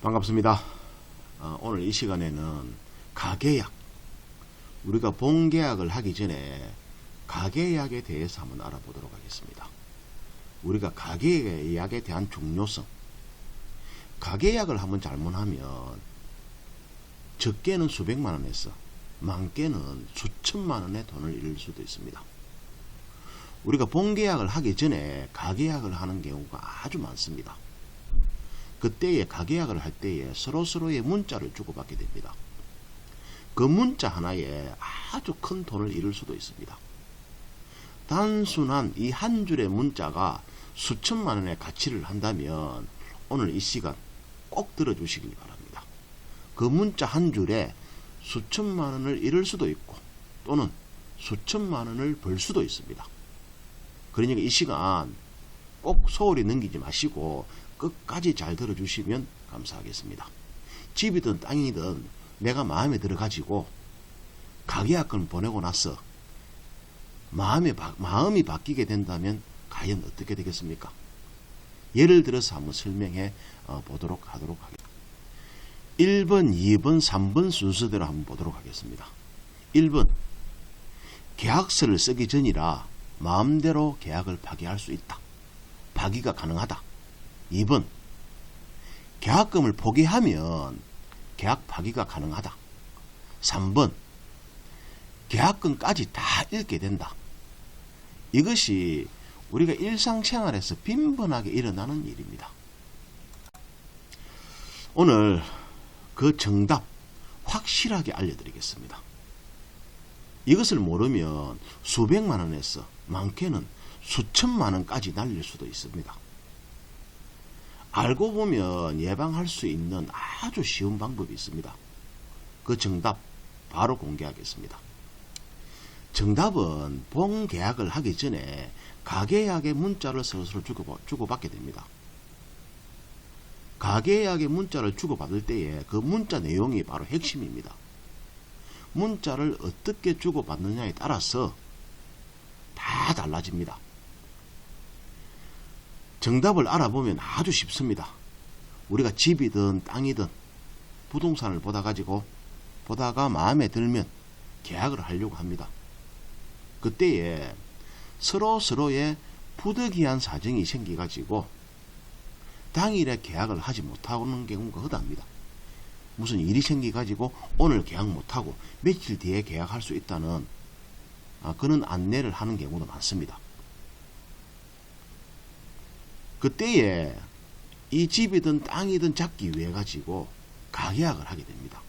반갑습니다. 오늘 이 시간에는 가계약, 우리가 본계약을 하기 전에 가계약에 대해서 한번 알아보도록 하겠습니다. 우리가 가계약에 대한 중요성, 가계약을 한번 잘못하면 적게는 수백만 원에서 많게는 수천만 원의 돈을 잃을 수도 있습니다. 우리가 본계약을 하기 전에 가계약을 하는 경우가 아주 많습니다. 그때에 가계약을 할 때에 서로서로의 문자를 주고받게 됩니다. 그 문자 하나에 아주 큰 돈을 잃을 수도 있습니다. 단순한 이 한 줄의 문자가 수천만 원의 가치를 한다면 오늘 이 시간 꼭 들어주시길 바랍니다. 그 문자 한 줄에 수천만 원을 잃을 수도 있고 또는 수천만 원을 벌 수도 있습니다. 그러니까 이 시간 꼭 소홀히 넘기지 마시고 끝까지 잘 들어주시면 감사하겠습니다. 집이든 땅이든 내가 마음에 들어가지고 가계약금 보내고 나서 마음이 바뀌게 된다면 과연 어떻게 되겠습니까? 예를 들어서 한번 설명해 보도록 하도록 하겠습니다. 1번, 2번, 3번 순서대로 한번 보도록 하겠습니다. 1번, 계약서를 쓰기 전이라 마음대로 계약을 파기할 수 있다. 파기가 가능하다. 2번, 계약금을 포기하면 계약 파기가 가능하다. 3번, 계약금까지 다 잃게 된다. 이것이 우리가 일상생활에서 빈번하게 일어나는 일입니다. 오늘 그 정답 확실하게 알려드리겠습니다. 이것을 모르면 수백만 원에서 많게는 수천만 원까지 날릴 수도 있습니다. 알고 보면 예방할 수 있는 아주 쉬운 방법이 있습니다. 그 정답 바로 공개하겠습니다. 정답은 본계약을 하기 전에 가계약의 문자를 서로 주고받게 됩니다. 가계약의 문자를 주고받을 때에 그 문자 내용이 바로 핵심입니다. 문자를 어떻게 주고받느냐에 따라서 다 달라집니다. 정답을 알아보면 아주 쉽습니다. 우리가 집이든 땅이든 부동산을 보다가 마음에 들면 계약을 하려고 합니다. 그때에 서로의 부득이한 사정이 생겨가지고 당일에 계약을 하지 못하는 경우가 허다합니다. 무슨 일이 생겨가지고 오늘 계약 못하고 며칠 뒤에 계약할 수 있다는 그런 안내를 하는 경우도 많습니다. 그때에 이 집이든 땅이든 잡기 위해 가지고 가계약을 하게 됩니다.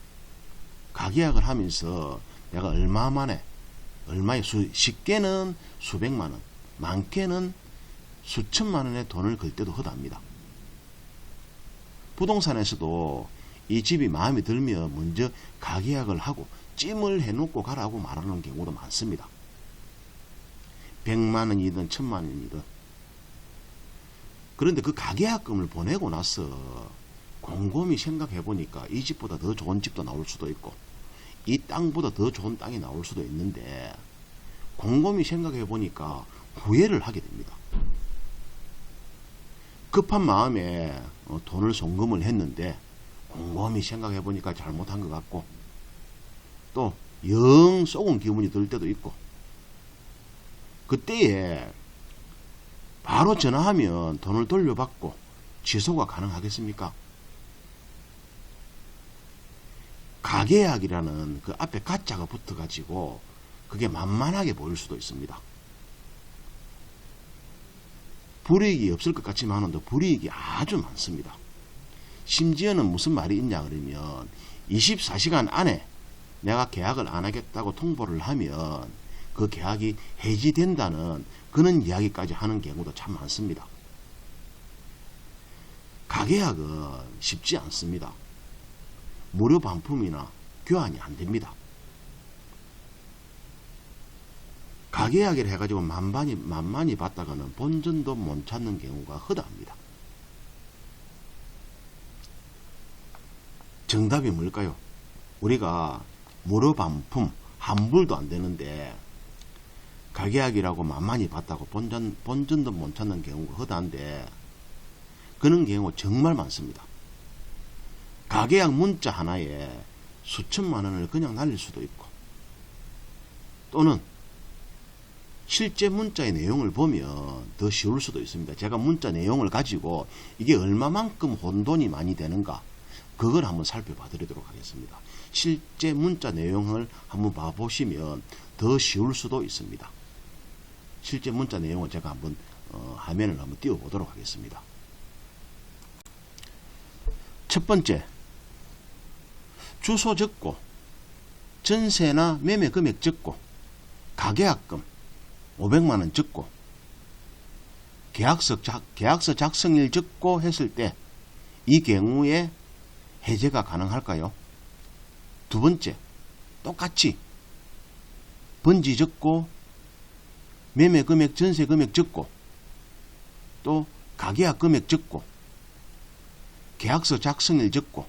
가계약을 하면서 내가 쉽게는 수백만 원, 많게는 수천만 원의 돈을 걸 때도 허다합니다. 부동산에서도 이 집이 마음에 들면 먼저 가계약을 하고 찜을 해놓고 가라고 말하는 경우도 많습니다. 100만 원이든 1000만 원이든. 그런데 그 가계약금을 보내고 나서 곰곰이 생각해 보니까 이 집보다 더 좋은 집도 나올 수도 있고 이 땅보다 더 좋은 땅이 나올 수도 있는데 곰곰이 생각해 보니까 후회를 하게 됩니다. 급한 마음에 돈을 송금을 했는데 곰곰이 생각해 보니까 잘못한 것 같고 또 영 쏘은 기분이 들 때도 있고 그때에 바로 전화하면 돈을 돌려받고 취소가 가능하겠습니까? 가계약이라는 그 앞에 가짜가 붙어가지고 그게 만만하게 보일 수도 있습니다. 불이익이 없을 것 같지만 불이익이 아주 많습니다. 심지어는 무슨 말이 있냐 그러면 24시간 안에 내가 계약을 안 하겠다고 통보를 하면 그 계약이 해지된다는 그런 이야기까지 하는 경우도 참 많습니다. 가계약은 쉽지 않습니다. 무료 반품이나 교환이 안 됩니다. 가계약을 해가지고 만만히 받다가는 본전도 못 찾는 경우가 허다합니다. 정답이 뭘까요? 우리가 무료 반품 환불도 안 되는데 가계약이라고 만만히 받다고 본전도 못 찾는 경우가 허다한데 그런 경우 정말 많습니다. 가계약 문자 하나에 수천만 원을 그냥 날릴 수도 있고, 또는 실제 문자의 내용을 보면 더 쉬울 수도 있습니다. 제가 문자 내용을 가지고 이게 얼마만큼 혼돈이 많이 되는가, 그걸 한번 살펴봐 드리도록 하겠습니다. 실제 문자 내용을 한번 봐보시면 더 쉬울 수도 있습니다. 실제 문자 내용을 제가 한번 화면을 한번 띄워보도록 하겠습니다. 첫 번째, 주소 적고, 전세나 매매 금액 적고, 가계약금 500만원 적고, 계약서 작성일 적고 했을 때 이 경우에 해제가 가능할까요? 두 번째, 똑같이 번지 적고, 매매 금액, 전세 금액 적고, 또 가계약 금액 적고, 계약서 작성일 적고,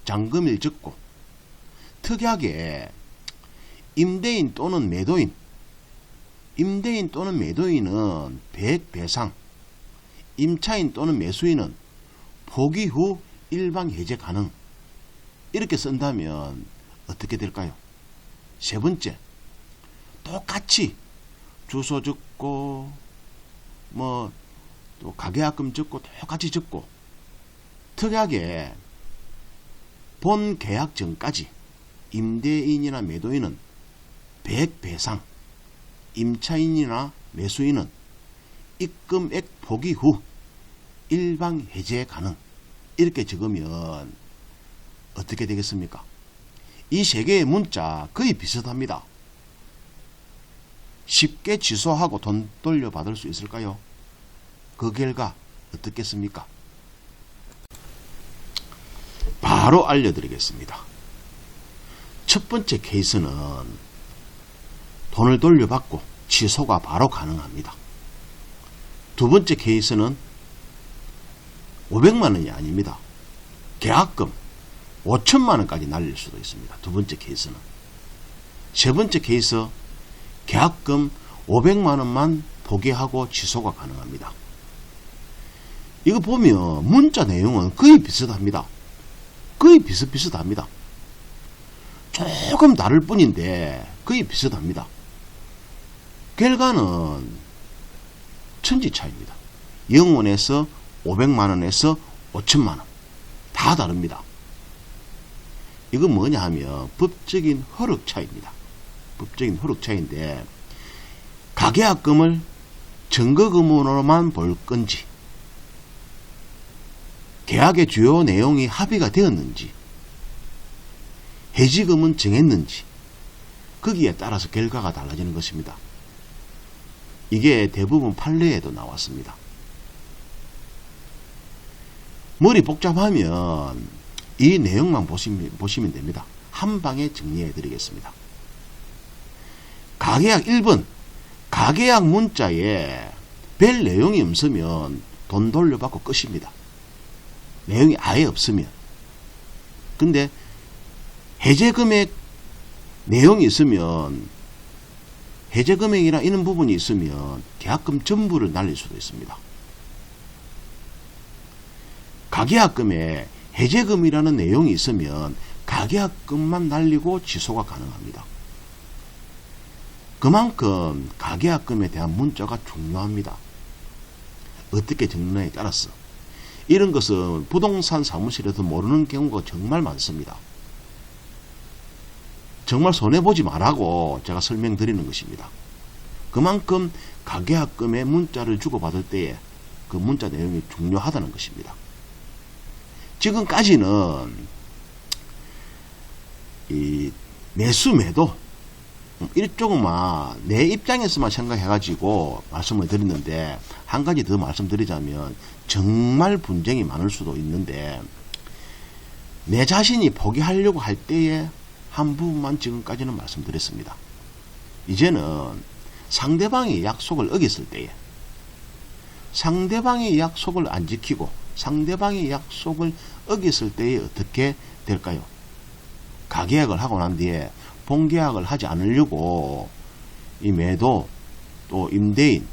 잔금일 적고, 특이하게 임대인 또는 매도인, 임대인 또는 매도인은 100배상, 임차인 또는 매수인은 포기 후 일방 해제 가능, 이렇게 쓴다면 어떻게 될까요? 세 번째, 똑같이 주소 적고 또 가계약금 적고 똑같이 적고, 특이하게 본 계약 전까지 임대인이나 매도인은 100배상, 임차인이나 매수인은 입금액 포기 후 일방 해제 가능, 이렇게 적으면 어떻게 되겠습니까? 이 세 개의 문자 거의 비슷합니다. 쉽게 취소하고 돈 돌려받을 수 있을까요? 그 결과 어떻겠습니까? 바로 알려드리겠습니다. 첫 번째 케이스는 돈을 돌려받고 취소가 바로 가능합니다. 두 번째 케이스는 500만원이 아닙니다. 계약금 5천만원까지 날릴 수도 있습니다. 두 번째 케이스는. 세 번째 케이스, 계약금 500만원만 포기하고 취소가 가능합니다. 이거 보면 문자 내용은 거의 비슷합니다. 거의 비슷합니다. 조금 다를 뿐인데 거의 비슷합니다. 결과는 천지 차이입니다. 0원에서 500만원에서 5천만원 다 다릅니다. 이건 뭐냐 하면 법적인 허락 차이입니다. 법적인 허락 차이인데, 가계약금을 증거금으로만 볼 건지, 계약의 주요 내용이 합의가 되었는지, 해지금은 정했는지, 거기에 따라서 결과가 달라지는 것입니다. 이게 대부분 판례에도 나왔습니다. 머리 복잡하면 이 내용만 보시면 됩니다. 한 방에 정리해 드리겠습니다. 가계약 1번, 가계약 문자에 별 내용이 없으면 돈 돌려받고 끝입니다. 내용이 아예 없으면. 근데 해제금액 내용이 있으면, 해제금액이나 이런 부분이 있으면 계약금 전부를 날릴 수도 있습니다. 가계약금에 해제금이라는 내용이 있으면 가계약금만 날리고 취소가 가능합니다. 그만큼 가계약금에 대한 문자가 중요합니다. 어떻게 적느냐에 따라서. 이런 것은 부동산 사무실에서 모르는 경우가 정말 많습니다. 정말 손해보지 말라고 제가 설명드리는 것입니다. 그만큼 가계약금의 문자를 주고받을 때에 그 문자 내용이 중요하다는 것입니다. 지금까지는 이 매수 매도 이쪽만 내 입장에서만 생각해가지고 말씀을 드렸는데, 한 가지 더 말씀드리자면 정말 분쟁이 많을 수도 있는데, 내 자신이 포기하려고 할 때에 한 부분만 지금까지는 말씀드렸습니다. 이제는 상대방의 약속을 어겼을 때에, 상대방의 약속을 안 지키고 상대방의 약속을 어겼을 때에 어떻게 될까요? 가계약을 하고 난 뒤에 본계약을 하지 않으려고 이 매도 또 임대인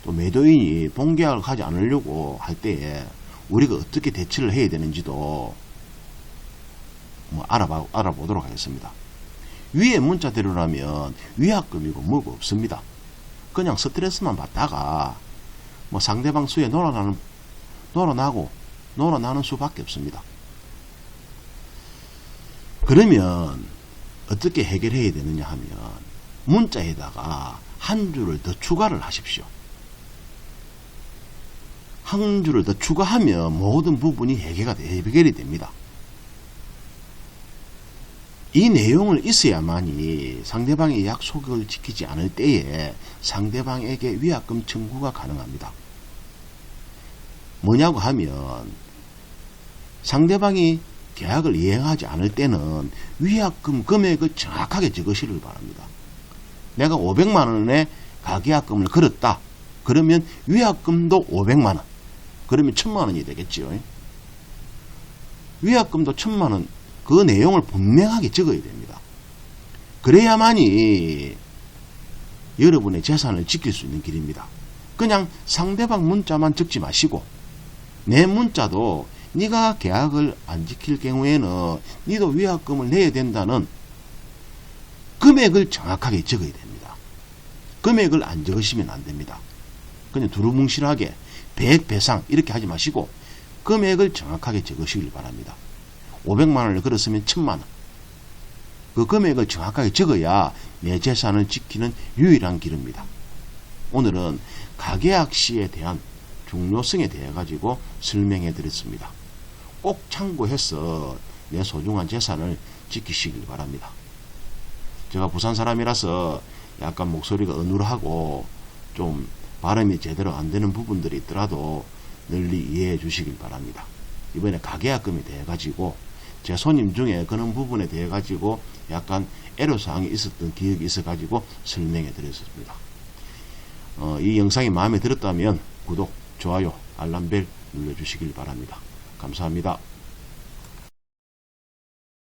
또 매도인이 본계약을 하지 않으려고 할 때에 우리가 어떻게 대처를 해야 되는지도 알아보도록 하겠습니다. 위에 문자대로라면 위약금이고 뭐고 없습니다. 그냥 스트레스만 받다가 상대방 수에 놀아나는 수밖에 없습니다. 그러면 어떻게 해결해야 되느냐 하면 문자에다가 한 줄을 더 추가를 하십시오. 한 줄을 더 추가하면 모든 부분이 해결이 됩니다. 이 내용을 있어야만이 상대방의 약속을 지키지 않을 때에 상대방에게 위약금 청구가 가능합니다. 뭐냐고 하면 상대방이 계약을 이행하지 않을 때는 위약금 금액을 정확하게 적으시길 바랍니다. 내가 500만원의 가계약금을 걸었다. 그러면 위약금도 500만원. 그러면 1000만원이 되겠죠. 위약금도 1000만원. 그 내용을 분명하게 적어야 됩니다. 그래야만이 여러분의 재산을 지킬 수 있는 길입니다. 그냥 상대방 문자만 적지 마시고 내 문자도 네가 계약을 안 지킬 경우에는 네도 위약금을 내야 된다는 금액을 정확하게 적어야 됩니다. 금액을 안 적으시면 안 됩니다. 그냥 두루뭉실하게 배상 이렇게 하지 마시고 금액을 정확하게 적으시길 바랍니다. 500만원을 걸었으면 1000만원. 그 금액을 정확하게 적어야 내 재산을 지키는 유일한 길입니다. 오늘은 가계약 시에 대한 중요성에 대해 가지고 설명해 드렸습니다. 꼭 참고해서 내 소중한 재산을 지키시길 바랍니다. 제가 부산 사람이라서 약간 목소리가 어눌하고 좀 발음이 제대로 안 되는 부분들이 있더라도 널리 이해해 주시길 바랍니다. 이번에 가계약금에 대해 가지고 제 손님 중에 그런 부분에 대해 가지고 약간 애로사항이 있었던 기억이 있어 가지고 설명해 드렸습니다. 이 영상이 마음에 들었다면 구독, 좋아요, 알람벨 눌러주시길 바랍니다. 감사합니다.